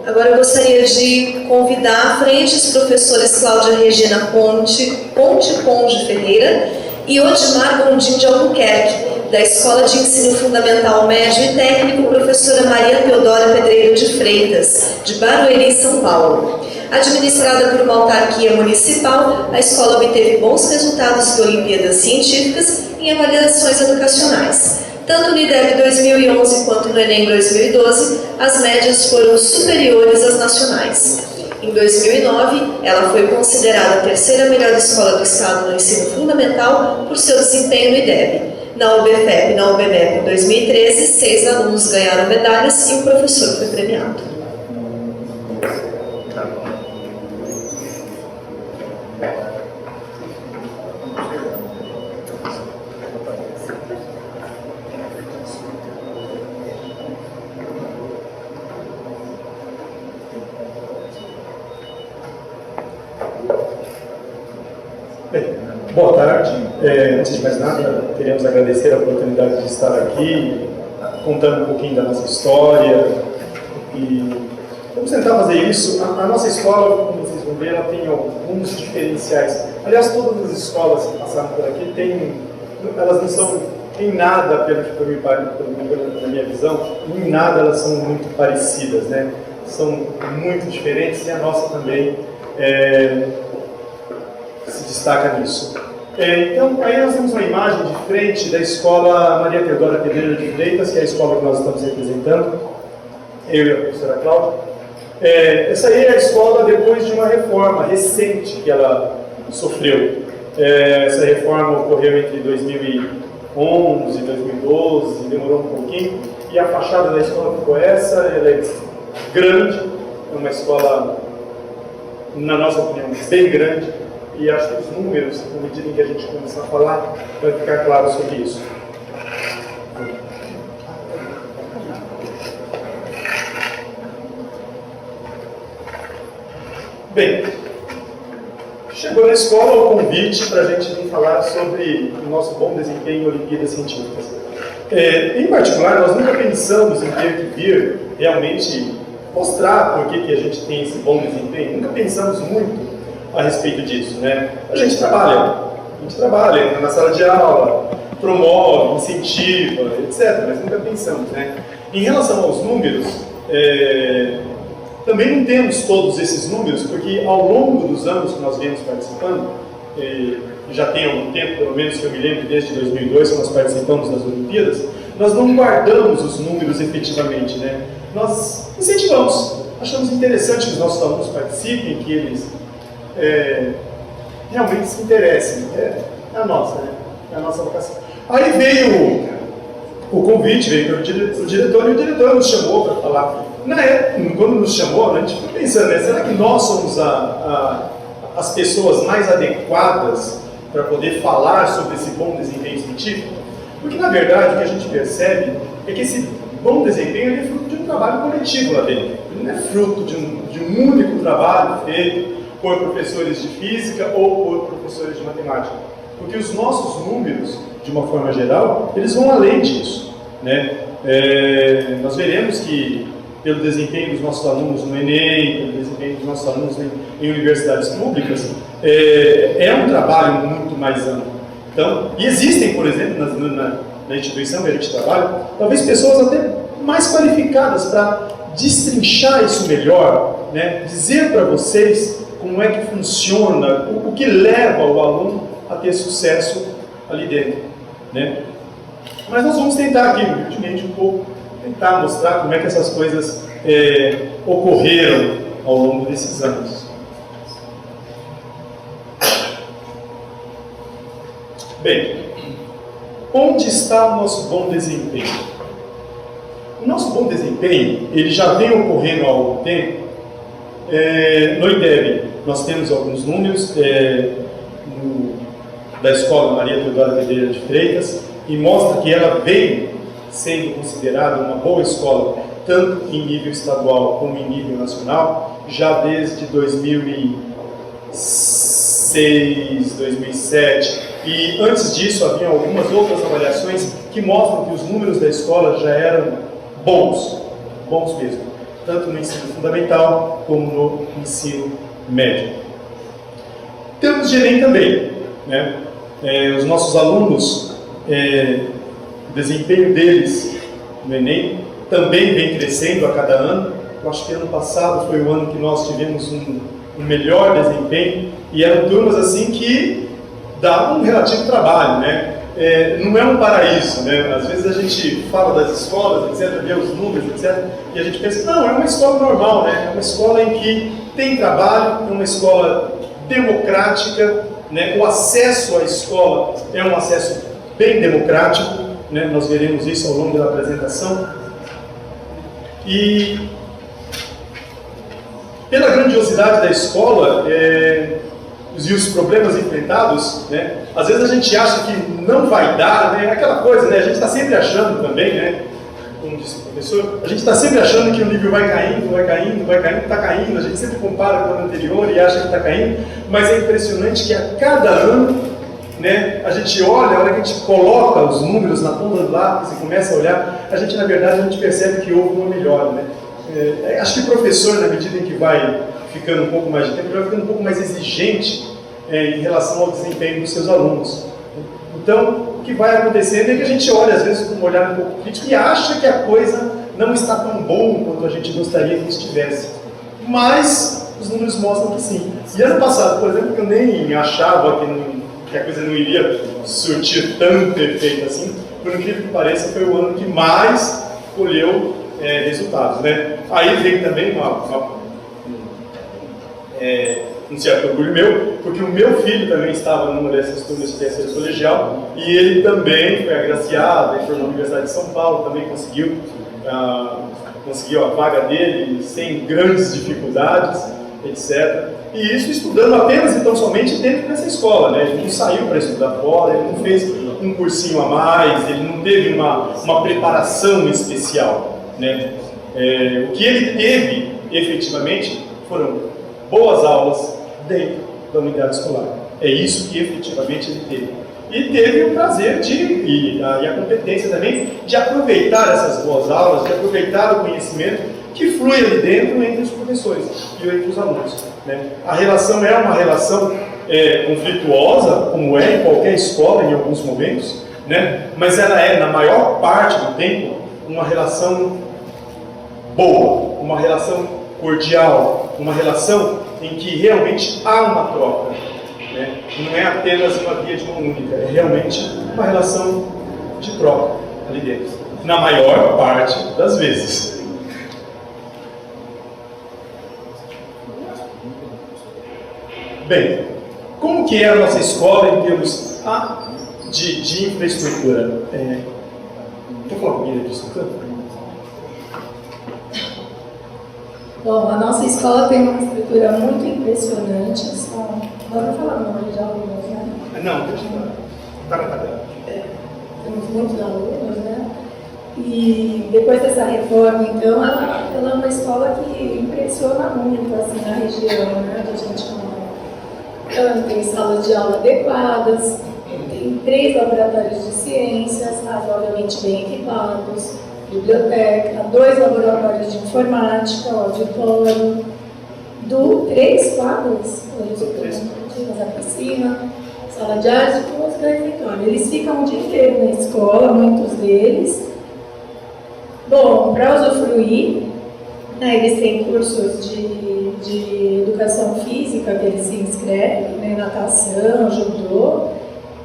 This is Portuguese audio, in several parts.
Agora eu gostaria de convidar à frente os professores Cláudia Regina Ponte Conde Ferreira e Odimar Gondim de Albuquerque, da Escola de Ensino Fundamental Médio e Técnico, professora Maria Teodora Pedreiro de Freitas, de Barueri, São Paulo. Administrada por uma autarquia municipal, a escola obteve bons resultados em Olimpíadas Científicas e em avaliações educacionais. Tanto no IDEB 2011 quanto no Enem 2012, as médias foram superiores às nacionais. Em 2009, ela foi considerada a terceira melhor escola do estado no ensino fundamental por seu desempenho no IDEB. Na UBFEP e na UBMEP em 2013, 6 alunos ganharam medalhas e o professor foi premiado. Boa tarde. Antes de mais nada, queremos agradecer a oportunidade de estar aqui, contando um pouquinho da nossa história. E vamos tentar fazer isso. A nossa escola, como vocês vão ver, ela tem alguns diferenciais. Aliás, todas as escolas que passaram por aqui elas não são em nada, pela minha visão, em nada elas são muito parecidas, né? São muito diferentes e a nossa também se destaca nisso. Então, aí nós temos uma imagem de frente da Escola Maria Teodora Pedreiro de Freitas, que é a escola que nós estamos representando, eu e a professora Cláudia. Essa aí é a escola depois de uma reforma recente que ela sofreu. Essa reforma ocorreu entre 2011 e 2012, demorou um pouquinho, e a fachada da escola ficou essa. Ela é grande, é uma escola, na nossa opinião, bem grande. E acho que os números, à medida em que a gente começar a falar, vai ficar claro sobre isso. Bem, chegou na escola o convite para a gente vir falar sobre o nosso bom desempenho em Olimpíadas Científicas. Em particular, nós nunca pensamos em ter que vir realmente mostrar por que a gente tem esse bom desempenho. Nunca pensamos muito a respeito disso, né? A gente trabalha na sala de aula, promove, incentiva, etc., mas nunca pensamos, né? Em relação aos números, também não temos todos esses números, porque ao longo dos anos que nós viemos participando, já tem algum tempo, pelo menos que eu me lembro, desde 2002, que nós participamos das Olimpíadas, nós não guardamos os números efetivamente, né? Nós incentivamos, achamos interessante que os nossos alunos participem, que eles realmente se interessem. É a nossa, né? É a nossa vocação. Aí veio o convite, veio para o diretor, e o diretor nos chamou para falar. Quando nos chamou, a gente ficou pensando, né, será que nós somos as pessoas mais adequadas para poder falar sobre esse bom desempenho científico? Porque, na verdade, o que a gente percebe é que esse bom desempenho é fruto de um trabalho coletivo lá dentro. Ele não é fruto de um único trabalho feito por professores de física ou por professores de matemática. Porque os nossos números, de uma forma geral, eles vão além disso, né? Nós veremos que, pelo desempenho dos nossos alunos no Enem, pelo desempenho dos nossos alunos em universidades públicas, é um trabalho muito mais amplo. Então, e existem, por exemplo, na instituição que a gente trabalha, talvez pessoas até mais qualificadas para destrinchar isso melhor, né? Dizer para vocês como é que funciona, o que leva o aluno a ter sucesso ali dentro, né? Mas nós vamos tentar aqui, humildemente, um pouco, tentar mostrar como é que essas coisas ocorreram ao longo desses anos. Bem, onde está o nosso bom desempenho? O nosso bom desempenho, ele já vem ocorrendo há algum tempo. No IDEB, nós temos alguns números da Escola Maria Teodora Pedreiro de Freitas, e mostra que ela vem sendo considerada uma boa escola, tanto em nível estadual como em nível nacional, já desde 2006, 2007, e antes disso havia algumas outras avaliações que mostram que os números da escola já eram bons mesmo. tanto no ensino fundamental como no ensino médio. Temos de Enem também, né? Os nossos alunos, o desempenho deles no Enem também vem crescendo a cada ano. Eu acho que ano passado foi o ano que nós tivemos um melhor desempenho, e eram turmas assim que davam um relativo trabalho, né? Não é um paraíso, né? Às vezes a gente fala das escolas, etc., vê os números, etc., e a gente pensa, não, é uma escola normal, né? É uma escola em que tem trabalho, é uma escola democrática, né? O acesso à escola é um acesso bem democrático, né? Nós veremos isso ao longo da apresentação. E pela grandiosidade da escola e os problemas enfrentados, né? Às vezes a gente acha que não vai dar, né? Aquela coisa, né? A gente está sempre achando também, né? Como disse o professor, a gente está sempre achando que o nível vai caindo, está caindo, a gente sempre compara com o ano anterior e acha que está caindo, mas é impressionante que a cada ano, né, a gente olha, a hora que a gente coloca os números na ponta do lápis e começa a olhar, a gente, na verdade, a gente percebe que houve uma melhora, né? Acho que o professor, na medida em que vai ficando um pouco mais de tempo, vai ficando um pouco mais exigente em relação ao desempenho dos seus alunos. Então, o que vai acontecendo é que a gente olha, às vezes, com um olhar um pouco crítico e acha que a coisa não está tão bom quanto a gente gostaria que estivesse. Mas os números mostram que sim. E ano passado, por exemplo, que eu nem achava que a coisa não iria surtir tanto efeito assim, por incrível que pareça, foi o ano que mais colheu resultados, né? Aí vem também um certo orgulho meu, porque o meu filho também estava numa dessas turmas de terceiro colegial e ele também foi agraciado, entrou na Universidade de São Paulo, também conseguiu a vaga dele sem grandes dificuldades, etc. E isso estudando apenas, então, somente dentro dessa escola, né? Ele não saiu para estudar fora, ele não fez um cursinho a mais, ele não teve uma preparação especial, né? O que ele teve, efetivamente, foram boas aulas dentro da unidade escolar. É isso que efetivamente ele teve. E teve o prazer e a competência também de aproveitar essas boas aulas, de aproveitar o conhecimento que flui ali dentro entre os professores e entre os alunos, né? A relação é uma relação conflituosa, como é em qualquer escola em alguns momentos, né? Mas ela é, na maior parte do tempo, uma relação boa, uma relação cordial, uma relação em que realmente há uma troca, né? Não é apenas uma via de mão única, é realmente uma relação de troca ali dentro, na maior parte das vezes. Bem, como que é a nossa escola em termos de infraestrutura? Quer falar comigo disso? Bom, a nossa escola tem uma estrutura muito impressionante. Nós não falamos o número de alunos, né? Não, deixa eu falar. Temos muitos alunos, né? E depois dessa reforma, então, ela é uma escola que impressiona muito, assim, na região, né? A gente mora. Tem salas de aula adequadas, tem 3 laboratórios de ciências, razoavelmente bem equipados, biblioteca, 2 laboratórios de informática, auditório, 3 quadras, a piscina, sala de artes e 2 refeitórios. Eles ficam o dia inteiro na escola, muitos deles. Bom, para usufruir, né, eles têm cursos de educação física que eles se inscrevem, né, natação, judô,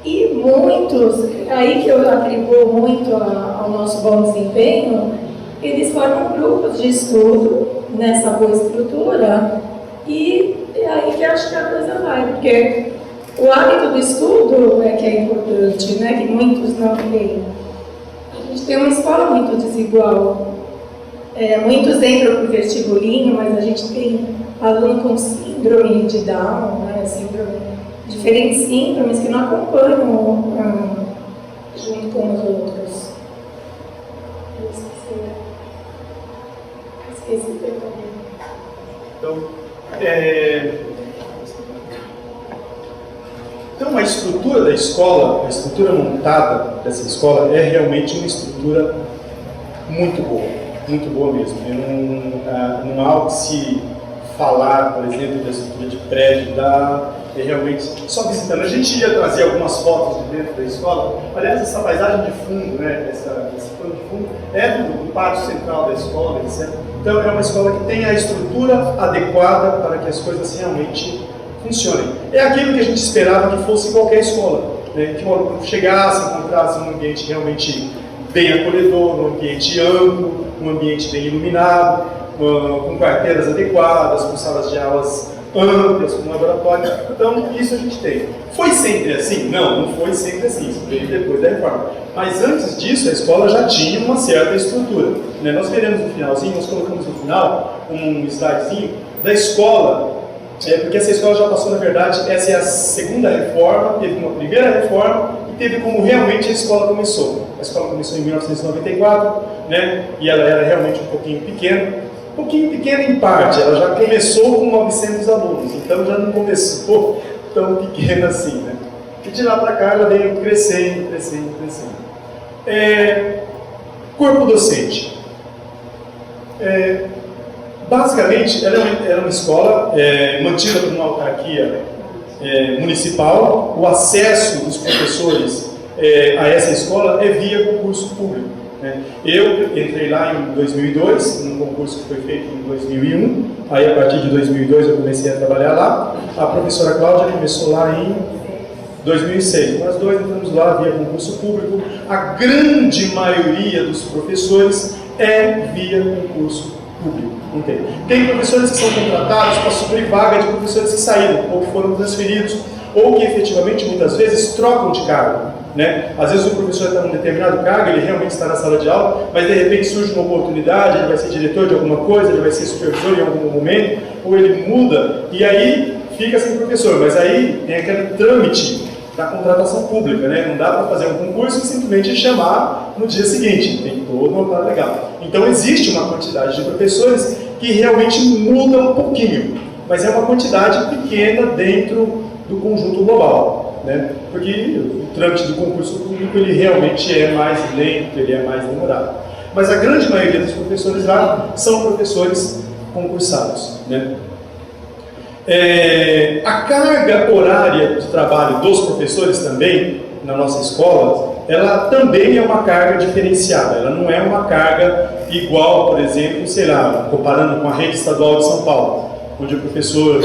e muitos, aí que eu atribuo muito ao nosso bom desempenho, eles formam grupos de estudo nessa boa estrutura, e é aí que eu acho que a coisa vai, porque o hábito do estudo é que é importante, né, que muitos não têm. A gente tem uma escola muito desigual. Muitos entram para o vestibulinho, mas a gente tem aluno com síndrome de Down, né, diferentes síndromes que não acompanham junto com os outros. Eu esqueci também. Então, a estrutura da escola, a estrutura montada dessa escola é realmente uma estrutura muito boa. muito boa mesmo. Não há o que se falar, por exemplo, da estrutura de prédio, realmente, só visitando. A gente ia trazer algumas fotos de dentro da escola. Aliás, essa paisagem de fundo, né, esse plano de fundo, é do pátio central da escola, etc. Então, é uma escola que tem a estrutura adequada para que as coisas realmente funcionem. É aquilo que a gente esperava que fosse em qualquer escola, né, que o aluno chegasse, encontrasse um ambiente realmente bem acolhedor, um ambiente amplo, um ambiente bem iluminado, com carteiras adequadas, com salas de aulas amplas, com laboratório. Então, isso a gente tem. Foi sempre assim? Não foi sempre assim. Isso veio depois da reforma. Mas antes disso, a escola já tinha uma certa estrutura, né? Nós veremos no finalzinho, nós colocamos no final um slidezinho da escola, porque essa escola já passou, na verdade, essa é a segunda reforma, teve uma primeira reforma e teve como realmente a escola começou. A escola começou em 1994, né? E ela era realmente um pouquinho pequena em parte, ela já começou com 900 alunos, então já não começou tão pequena assim, né? E de lá para cá ela veio crescendo. Corpo docente. Basicamente, ela era uma escola mantida por uma autarquia municipal. O acesso dos professores a essa escola é via concurso público. Eu entrei lá em 2002, num concurso que foi feito em 2001, aí a partir de 2002 eu comecei a trabalhar lá. A professora Cláudia começou lá em 2006, nós dois entramos lá via concurso público. A grande maioria dos professores é via concurso público. Tem professores que são contratados para suprir vaga de professores que saíram, ou que foram transferidos, ou que efetivamente muitas vezes trocam de cargo. Né? Às vezes o professor está num determinado cargo, ele realmente está na sala de aula, mas de repente surge uma oportunidade, ele vai ser diretor de alguma coisa, ele vai ser supervisor em algum momento, ou ele muda, e aí fica sem professor. Mas aí tem aquele trâmite da contratação pública, né? Não dá para fazer um concurso e simplesmente chamar no dia seguinte, tem todo um prazo legal. Então existe uma quantidade de professores que realmente muda um pouquinho, mas é uma quantidade pequena dentro do conjunto global, né? Porque o trâmite do concurso público ele realmente é mais lento, ele é mais demorado. Mas a grande maioria dos professores lá são professores concursados, né? A carga horária de trabalho dos professores também, na nossa escola, ela também é uma carga diferenciada. Ela não é uma carga igual, por exemplo, sei lá, comparando com a rede estadual de São Paulo, onde o professor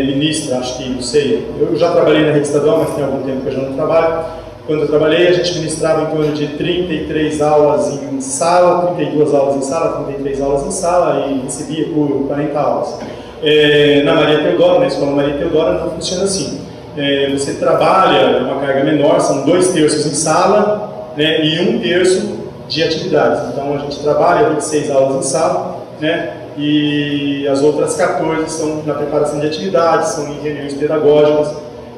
ministra, acho que, não sei, eu já trabalhei na rede estadual, mas tem algum tempo que eu já não trabalho. Quando eu trabalhei, a gente ministrava em torno de 33 aulas em sala, 32 aulas em sala, 33 aulas em sala e recebia por 40 aulas. Na Maria Teodora, na Escola Maria Teodora, não funciona assim. Você trabalha uma carga menor, são 2/3 em sala, né, e 1/3 de atividades. Então a gente trabalha 26 aulas em sala, né, e as outras 14 são na preparação de atividades, são em reuniões pedagógicas.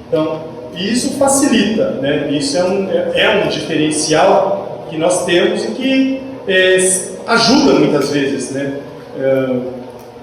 Então, isso facilita, né? Isso é um diferencial que nós temos e que ajuda muitas vezes, né?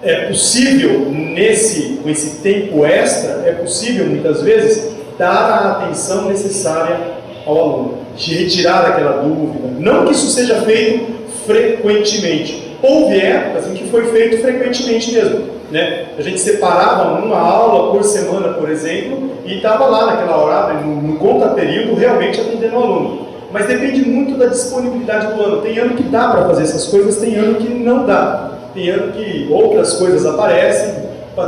É possível, com esse tempo extra, é possível muitas vezes dar a atenção necessária ao aluno, de retirar aquela dúvida. Não que isso seja feito frequentemente. Houve épocas em que foi feito frequentemente mesmo, né? A gente separava uma aula por semana, por exemplo, e estava lá naquela hora, no conta-período, realmente atendendo o aluno. Mas depende muito da disponibilidade do ano. Tem ano que dá para fazer essas coisas, tem ano que não dá. Tem ano que outras coisas aparecem,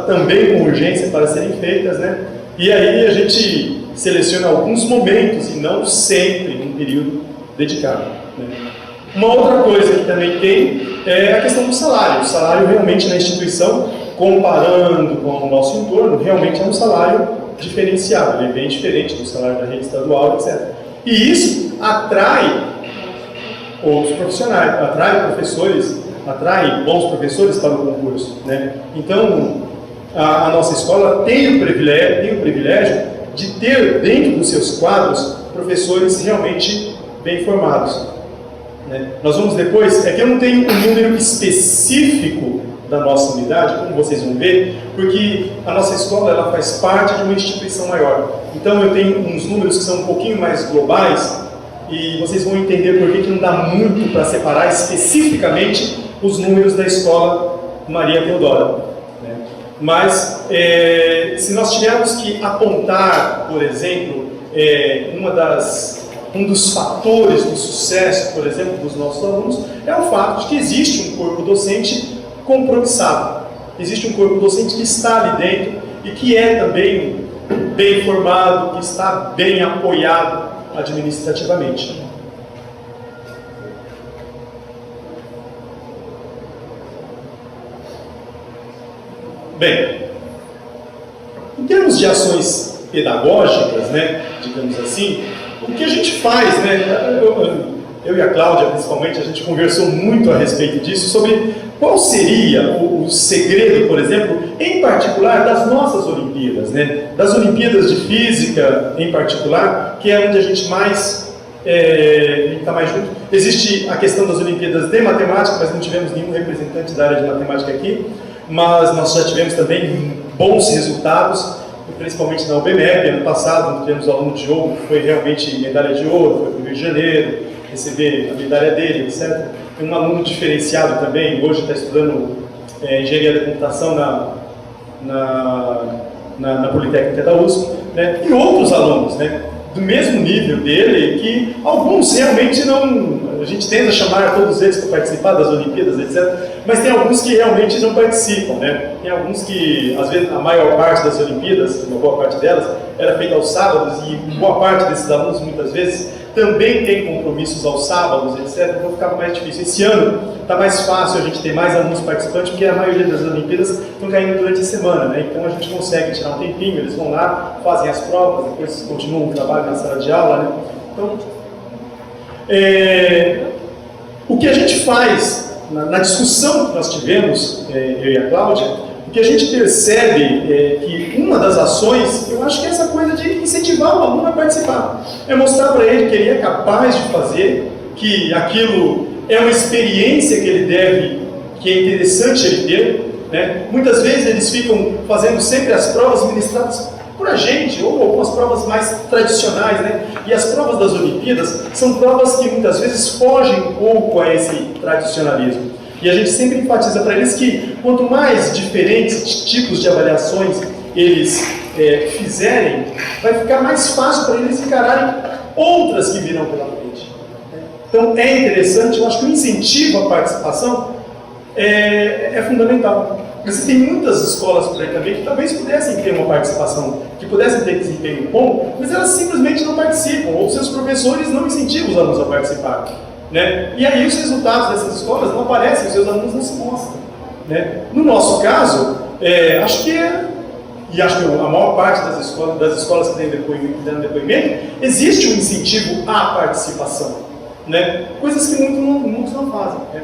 também com urgência para serem feitas, né? E aí a gente seleciona alguns momentos e não sempre num período dedicado, né? Uma outra coisa que também tem é a questão do salário. O salário realmente na instituição, comparando com o nosso entorno, realmente é um salário diferenciado, ele é bem diferente do salário da rede estadual, etc. E isso atrai outros profissionais, atrai professores, atrai bons professores para o concurso, né? Então, a nossa escola tem o privilégio de ter dentro dos seus quadros professores realmente bem formados, né? Nós vamos depois, é que eu não tenho um número específico da nossa unidade, como vocês vão ver, porque a nossa escola ela faz parte de uma instituição maior. Então eu tenho uns números que são um pouquinho mais globais e vocês vão entender por que não dá muito para separar especificamente os números da escola Maria Teodora, né? Mas, se nós tivermos que apontar, por exemplo, um dos fatores do sucesso, por exemplo, dos nossos alunos, é o fato de que existe um corpo docente compromissado. Existe um corpo docente que está ali dentro e que é também bem formado, que está bem apoiado administrativamente. Bem, em termos de ações pedagógicas, né, digamos assim, o que a gente faz, né, eu e a Cláudia, principalmente, a gente conversou muito a respeito disso, sobre qual seria o segredo, por exemplo, em particular, das nossas Olimpíadas, né, das Olimpíadas de Física, em particular, que é onde a gente mais está mais junto. Existe a questão das Olimpíadas de Matemática, mas não tivemos nenhum representante da área de Matemática aqui, mas nós já tivemos também bons resultados, principalmente na UBMEP. Ano passado tivemos o aluno Diogo, que foi realmente medalha de ouro, foi para o Rio de Janeiro, receber a medalha dele, etc. Tem um aluno diferenciado também, hoje está estudando engenharia da computação na Politécnica da USP, né? E outros alunos, né, do mesmo nível dele, que alguns realmente não... A gente tenta chamar todos eles para participar das Olimpíadas, etc. Mas tem alguns que realmente não participam, né? Tem alguns que, às vezes, a maior parte das Olimpíadas, uma boa parte delas, era feita aos sábados, e boa parte desses alunos, muitas vezes, também tem compromissos aos sábados, etc. Então ficava mais difícil. Esse ano está mais fácil a gente ter mais alunos participantes, porque a maioria das Olimpíadas estão caindo durante a semana, né? Então a gente consegue tirar um tempinho, eles vão lá, fazem as provas, depois continuam o trabalho na sala de aula, né? Então, o que a gente faz na discussão que nós tivemos, eu e a Cláudia, o que a gente percebe é que uma das ações, eu acho que é essa coisa de incentivar o aluno a participar. É mostrar para ele que ele é capaz de fazer, que aquilo é uma experiência que ele deve, que é interessante ele ter, né? Muitas vezes eles ficam fazendo sempre as provas ministradas por a gente, ou algumas provas mais tradicionais, né? E as provas das Olimpíadas são provas que muitas vezes fogem um pouco a esse tradicionalismo. E a gente sempre enfatiza para eles que quanto mais diferentes tipos de avaliações eles fizerem, vai ficar mais fácil para eles encararem outras que virão pela frente. Então é interessante, eu acho que o incentivo à participação é fundamental. Você tem muitas escolas por aí também que talvez pudessem ter uma participação, que pudessem ter desempenho bom, mas elas simplesmente não participam, ou seus professores não incentivam os alunos a participar, né? E aí os resultados dessas escolas não aparecem, os seus alunos não se mostram, né? No nosso caso, acho que a maior parte das escolas que deram depoimento, existe um incentivo à participação, né? Coisas que muitos não fazem, né?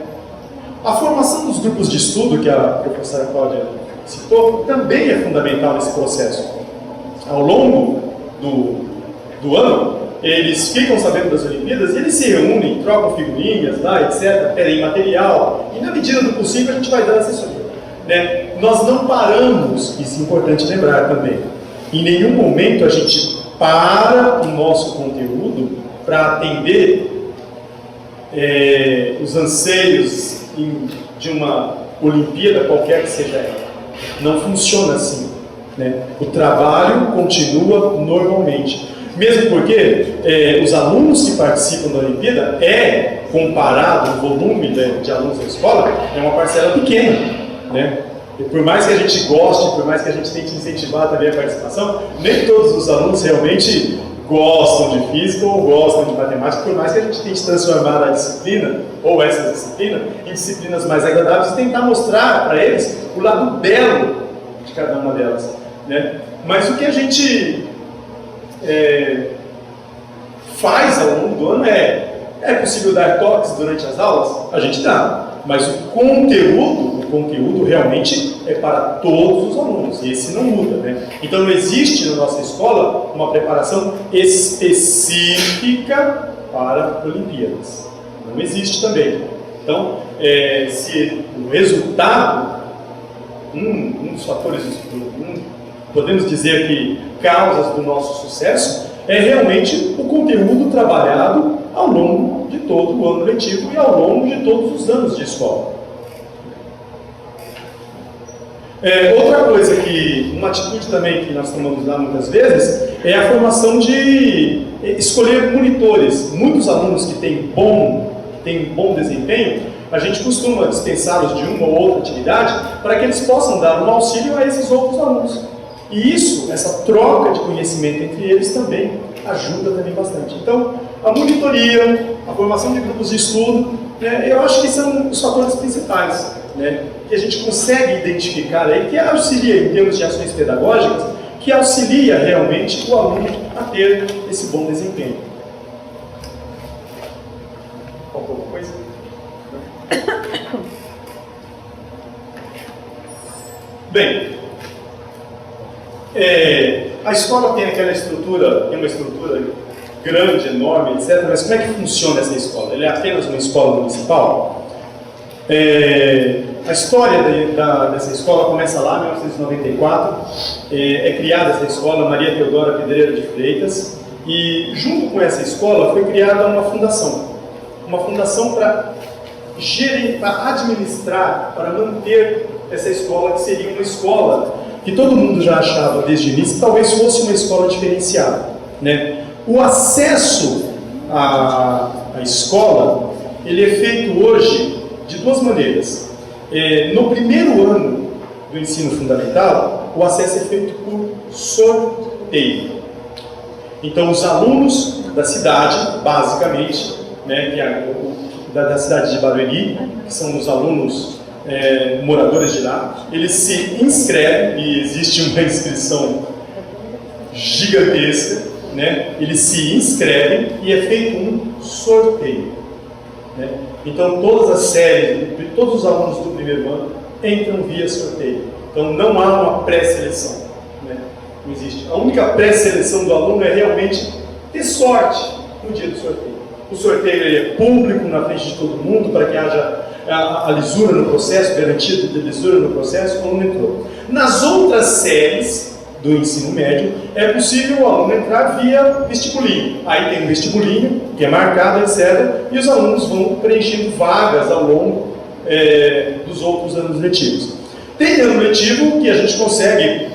A formação dos grupos de estudo, que a professora Cláudia citou, também é fundamental nesse processo. Ao longo do ano, eles ficam sabendo das Olimpíadas e eles se reúnem, trocam figurinhas, etc., pedem material, e na medida do possível a gente vai dando assessoria, né? Nós não paramos, isso é importante lembrar também, em nenhum momento a gente para o nosso conteúdo para atender os anseios de uma Olimpíada qualquer que seja ela. Não funciona assim, né? O trabalho continua normalmente. Mesmo porque os alunos que participam da Olimpíada comparado ao volume de alunos da escola, é uma parcela pequena, né? E por mais que a gente goste, por mais que a gente tente incentivar também a participação, nem todos os alunos realmente gostam de física ou gostam de matemática, por mais que a gente tente transformar a disciplina, ou essa disciplina, em disciplinas mais agradáveis e tentar mostrar para eles o lado belo de cada uma delas, né? Mas o que a gente faz ao longo do ano é possível dar toques durante as aulas? A gente dá, mas o conteúdo realmente é para todos os alunos, e esse não muda, né? Então não existe na nossa escola uma preparação específica para Olimpíadas. Não existe também. Então, se o resultado, um dos fatores, podemos dizer que causas do nosso sucesso, é realmente o conteúdo trabalhado ao longo de todo o ano letivo e ao longo de todos os anos de escola. Outra coisa uma atitude também que nós tomamos lá muitas vezes, é a formação de escolher monitores. Muitos alunos que têm bom desempenho, a gente costuma dispensá-los de uma ou outra atividade para que eles possam dar um auxílio a esses outros alunos. E isso, essa troca de conhecimento entre eles também ajuda também bastante. Então, a monitoria, a formação de grupos de estudo, né, eu acho que são os fatores principais, né, que a gente consegue identificar aí, que auxilia em termos de ações pedagógicas, que auxilia realmente o aluno a ter esse bom desempenho. Faltou alguma coisa? Bem, a escola tem aquela estrutura, tem uma estrutura grande, enorme, etc. Mas como é que funciona essa escola? Ela é apenas uma escola municipal? A história dessa escola começa lá em 1994. É criada essa escola, Maria Teodora Pedreira de Freitas, e junto com essa escola foi criada uma fundação para administrar, para manter essa escola, que seria uma escola que todo mundo já achava desde o início, talvez fosse uma escola diferenciada, né? O acesso à escola, ele é feito hoje de duas maneiras. No primeiro ano do ensino fundamental, o acesso é feito por sorteio. Então, os alunos da cidade, basicamente, né, da cidade de Barueri, que são os alunos moradores de lá, eles se inscrevem, e existe uma inscrição gigantesca, né? Eles se inscrevem e é feito um sorteio, né? Então todas as séries, todos os alunos do primeiro ano entram via sorteio. Então não há uma pré-seleção, né? Não existe. A única pré-seleção do aluno é realmente ter sorte no dia do sorteio. O sorteio ele é público, na frente de todo mundo, para que haja a lisura no processo, garantia de lisura no processo, o aluno entrou. Nas outras séries do ensino médio, é possível o aluno entrar via vestibulinho. Aí tem um vestibulinho, que é marcado, etc. E os alunos vão preenchendo vagas ao longo dos outros anos letivos. Tem ano letivo que a gente consegue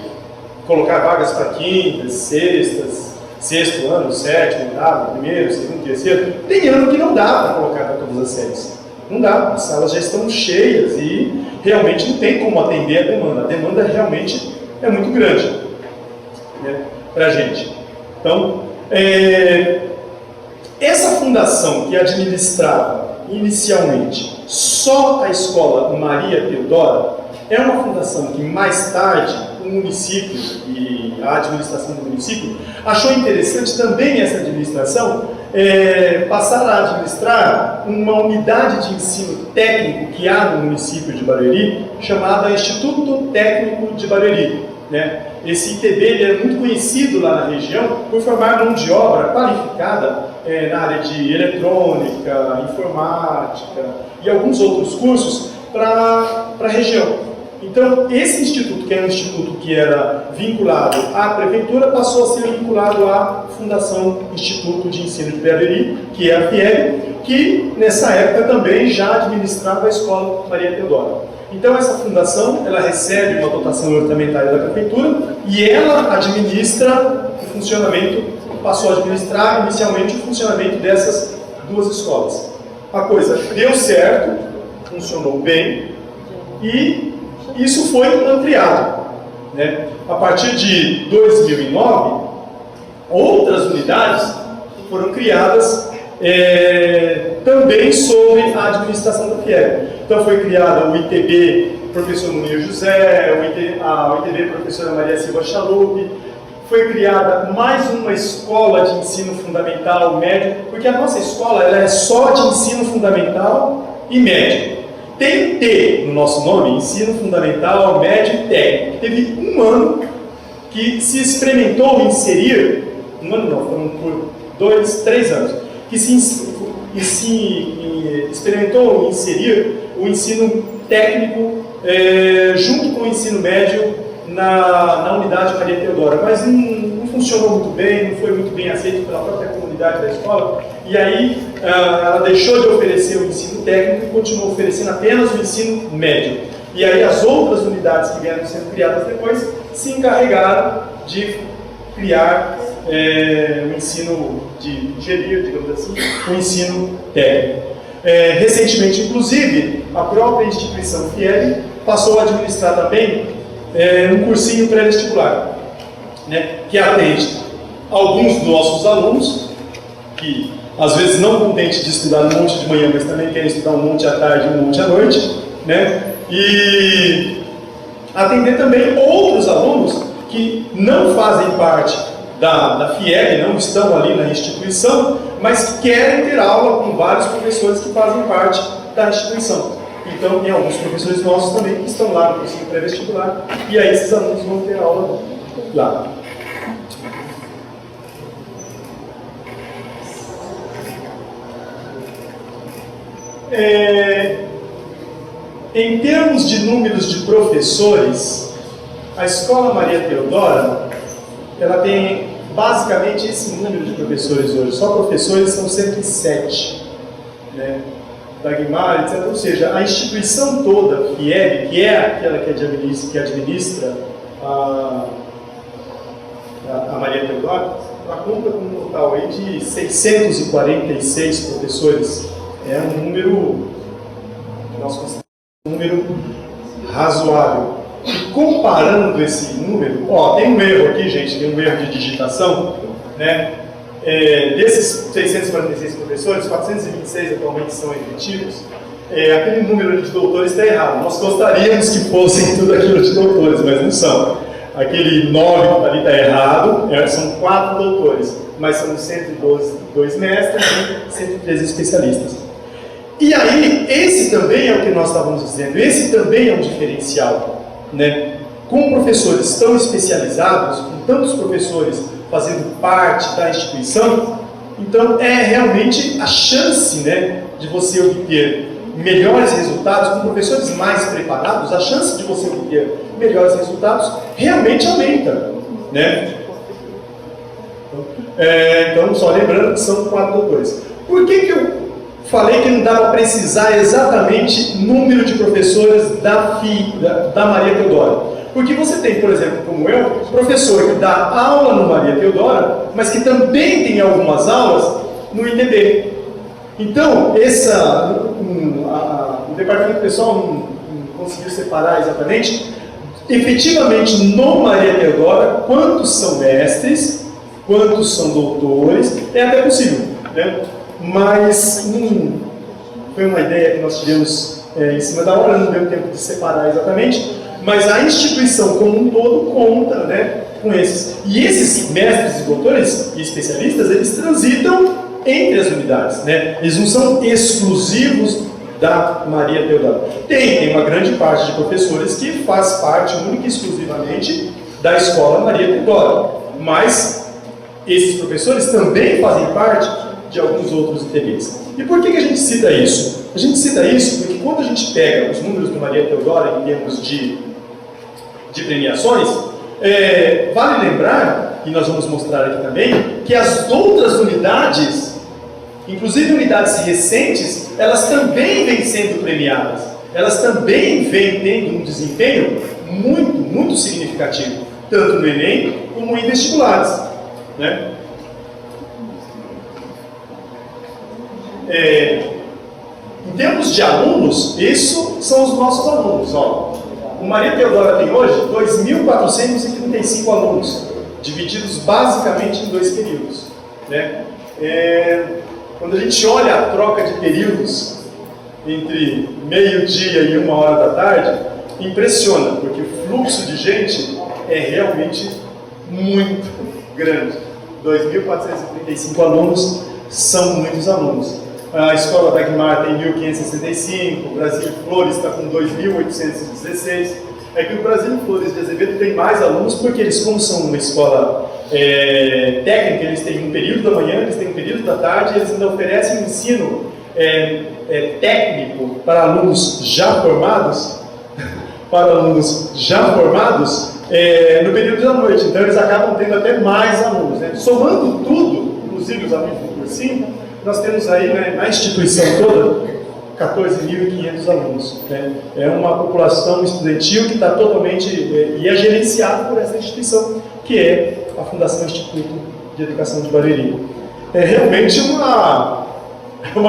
colocar vagas para quintas, sextas, sexto ano, sétimo, oitavo, primeiro, segundo, terceiro. Tem ano que não dá para colocar para todas as séries. Não dá, as salas já estão cheias e realmente não tem como atender a demanda. A demanda realmente é muito grande, né, para a gente. Então, essa fundação que administrava inicialmente só a escola Maria Teodora é uma fundação que mais tarde o município e a administração do município achou interessante também essa administração passar a administrar uma unidade de ensino técnico que há no município de Barueri, chamada Instituto Técnico de Barueri, né? Esse ITB ele é muito conhecido lá na região por formar mão de obra qualificada na área de eletrônica, informática e alguns outros cursos para a região. Então, esse instituto, que era um instituto que era vinculado à prefeitura, passou a ser vinculado à Fundação Instituto de Ensino de Barueri, que é a FIEB, que nessa época também já administrava a escola Maria Teodora. Então, essa fundação, ela recebe uma dotação orçamentária da prefeitura e ela administra o funcionamento, passou a administrar inicialmente o funcionamento dessas duas escolas. A coisa deu certo, funcionou bem e isso foi ampliado, né? A partir de 2009, outras unidades foram criadas também sob a administração da FIEB. Então foi criado o ITB Professor Munir José, a ITB Professora Maria Silva Chalup, foi criada mais uma escola de ensino fundamental médio, porque a nossa escola ela é só de ensino fundamental e médio. Tem T no nosso nome, ensino fundamental, médio e técnico. Teve um ano que se experimentou inserir, um ano não, foram por 2, 3 anos, que se experimentou inserir o ensino técnico junto com o ensino médio na unidade Maria Teodora, mas não funcionou muito bem, não foi muito bem aceito pela própria comunidade da escola, e aí ela deixou de oferecer o ensino técnico e continuou oferecendo apenas o ensino médio. E aí as outras unidades que vieram sendo criadas depois se encarregaram de criar o ensino de engenharia, digamos assim, o ensino técnico. Recentemente, inclusive, a própria instituição FIEB passou a administrar também um cursinho pré-vestibular, né, que atende alguns dos nossos alunos, que às vezes não contente de estudar um monte de manhã, mas também querem estudar um monte à tarde e um monte à noite, né, e atender também outros alunos que não fazem parte da FIEB, não estão ali na instituição, mas que querem ter aula com vários professores que fazem parte da instituição. Então, tem alguns professores nossos também que estão lá no cursinho pré-vestibular, e aí esses alunos vão ter aula lá. Em termos de números de professores, a Escola Maria Teodora, ela tem basicamente esse número de professores hoje. Só professores são 107, né? Dagmar, etc. Ou seja, a instituição toda, FIEB, que é aquela que administra a Maria Teodora, ela conta com um total aí de 646 professores. É um número, nós consideramos um número razoável. E comparando esse número, tem um erro aqui, gente, tem um erro de digitação, né? Desses 646 professores, 426 atualmente são efetivos. Aquele número de doutores está errado. Nós gostaríamos que fossem tudo aquilo de doutores, mas não são. Aquele 9 ali está errado, são 4 doutores, mas são 112 mestres e 113 especialistas. E aí, esse também é o que nós estávamos dizendo, esse também é um diferencial, né? Com professores tão especializados, com tantos professores fazendo parte da instituição, então é realmente a chance, né, de você obter melhores resultados, com professores mais preparados, a chance de você obter melhores resultados realmente aumenta, né? Então, só lembrando que são 4 doutores. Por que eu falei que não dá para precisar exatamente número de professores da Maria Teodora? Porque você tem, por exemplo, como eu, professor que dá aula no Maria Teodora, mas que também tem algumas aulas no ITB. Então, o departamento pessoal não conseguiu separar exatamente, efetivamente no Maria Teodora, quantos são mestres, quantos são doutores, é até possível, né? Mas foi uma ideia que nós tivemos em cima da hora, não deu tempo de separar exatamente, mas a instituição como um todo conta, né, com esses. E esses mestres e doutores e especialistas, eles transitam entre as unidades, né? Eles não são exclusivos da Maria Teodora. Tem uma grande parte de professores que faz parte única e exclusivamente da Escola Maria Teodora, mas esses professores também fazem parte de alguns outros interesses. E por que a gente cita isso? A gente cita isso porque quando a gente pega os números do Maria Teodora em termos de premiações, vale lembrar, e nós vamos mostrar aqui também, que as outras unidades, inclusive unidades recentes, elas também vêm sendo premiadas. Elas também vêm tendo um desempenho muito, muito significativo, tanto no Enem como em vestibulares, né? Em termos de alunos, isso são os nossos alunos. O Maria Teodora tem hoje 2.435 alunos, divididos basicamente em 2 períodos, né? Quando a gente olha a troca de períodos entre meio-dia e 1h da tarde, impressiona, porque o fluxo de gente é realmente muito grande. 2.435 alunos são muitos alunos. A Escola Dagmar tem 1.565, o Brasil Flores está com 2.816. É que o Brasil Flores de Azevedo tem mais alunos porque eles, como são uma escola técnica, eles têm um período da manhã, eles têm um período da tarde, eles ainda oferecem um ensino técnico para alunos já formados, no período da noite. Então eles acabam tendo até mais alunos, né? Somando tudo, inclusive os alunos do cursinho, nós temos aí, né, na instituição toda 14.500 alunos. Né? É uma população estudantil que está totalmente, e é gerenciada por essa instituição, que é a Fundação Instituto de Educação de Barueri. É realmente uma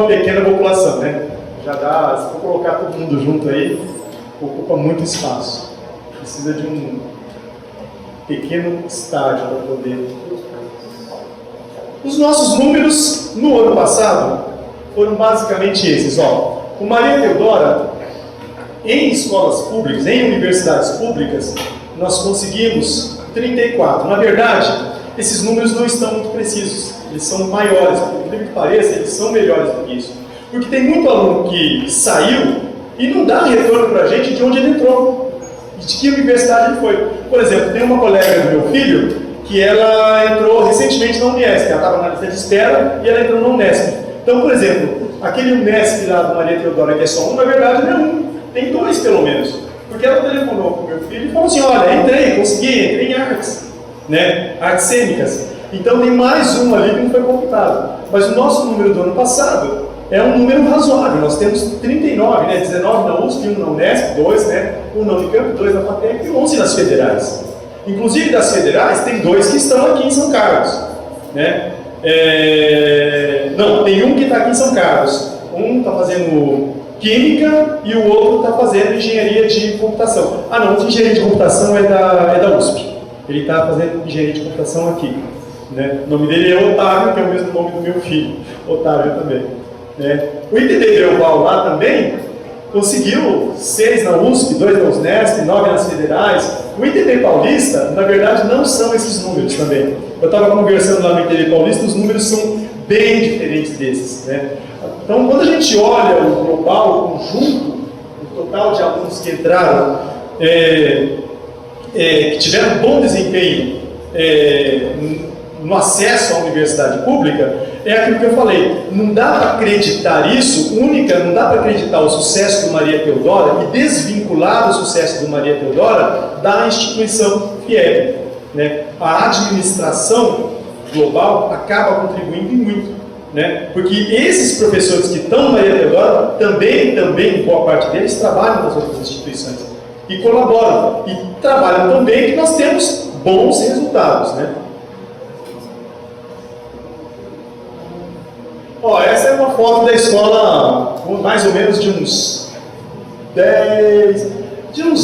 pequena população, né? Já dá, se for colocar todo mundo junto aí, ocupa muito espaço. Precisa de um pequeno estádio para poder. Os nossos números no ano passado foram basicamente esses. Ó. O Maria Teodora, em escolas públicas, em universidades públicas, nós conseguimos 34. Na verdade, esses números não estão muito precisos. Eles são maiores, por incrível que pareça, eles são melhores do que isso. Porque tem muito aluno que saiu e não dá retorno para a gente de onde ele entrou e de que universidade ele foi. Por exemplo, tem uma colega do meu filho que ela entrou recentemente na Unesp, ela estava na lista de espera e ela entrou na Unesp. Então, por exemplo, aquele Unesp lá do Maria Teodora, que é só um, na verdade não é um, tem dois pelo menos. Porque ela telefonou para o meu filho e falou assim, olha, entrei em artes, né? Artes cênicas. Então tem mais um ali que não foi computado. Mas o nosso número do ano passado é um número razoável. Nós temos 39, né? 19 na USP, 1 na Unesp, 2, né? 1 na Unicamp, 2 na FATEC e 11 nas federais. Inclusive das federais, tem 2 que estão aqui em São Carlos. Né? Não, tem um que está aqui em São Carlos. Um está fazendo Química e o outro está fazendo Engenharia de Computação. Ah não, o de Engenharia de Computação é da USP. Ele está fazendo Engenharia de Computação aqui. Né? O nome dele é Otávio, que é o mesmo nome do meu filho. Otávio também. Né? O ITD Belval lá também conseguiu 6 na USP, 2 na Unesp, 9 nas federais. O ITD Paulista, na verdade, não são esses números também. Eu estava conversando lá no ITD Paulista, os números são bem diferentes desses. Né? Então, quando a gente olha o global, o conjunto, o total de alunos que entraram, que tiveram bom desempenho no acesso à universidade pública, é aquilo que eu falei, não dá para acreditar isso, não dá para acreditar o sucesso do Maria Teodora e desvincular o sucesso do Maria Teodora da instituição FIEB. Né? A administração global acaba contribuindo muito, né? Porque esses professores que estão no Maria Teodora, também, boa parte deles, trabalham nas outras instituições e colaboram, e trabalham também que nós temos bons resultados, né? Ó, essa é uma foto da escola, mais ou menos de uns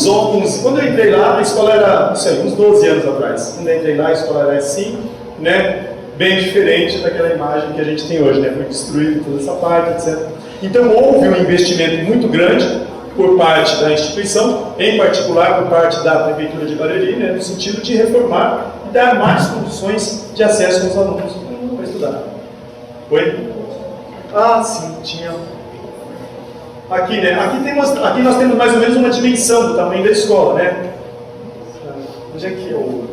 11, quando eu entrei lá, a escola era, não sei, uns 12 anos atrás. Quando eu entrei lá, a escola era assim, né? Bem diferente daquela imagem que a gente tem hoje, né? Foi destruída toda essa parte, etc. Então houve um investimento muito grande por parte da instituição, em particular por parte da Prefeitura de Barueri, né? No sentido de reformar e dar mais condições de acesso aos alunos para estudar. Oi? Ah, sim, tinha. Aqui, né? Aqui nós temos mais ou menos uma dimensão do tamanho da escola, né? Onde é que eu...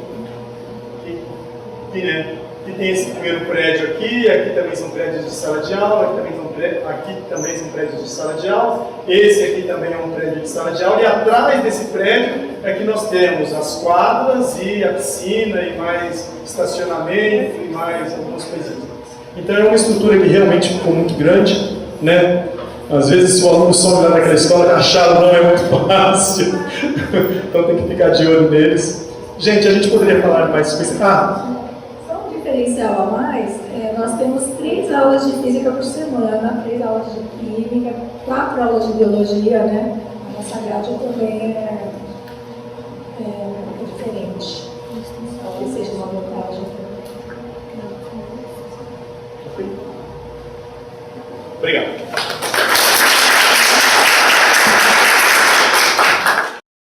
Aqui, né? Aqui tem esse primeiro prédio aqui também são prédios de sala de aula, aqui também são prédios de sala de aula, esse aqui também é um prédio de sala de aula, e atrás desse prédio é que nós temos as quadras e a piscina e mais estacionamento e mais algumas coisinhas. Então é uma estrutura que realmente ficou muito grande, né? Às vezes se o aluno sobe lá naquela escola, achar não é muito fácil, então tem que ficar de olho neles. Gente, a gente poderia falar mais sobre isso. Só um diferencial a mais, nós temos 3 aulas de física por semana, 3 aulas de química, 4 aulas de biologia, né? A nossa grade também é diferente. Talvez seja uma vantagem. Obrigado.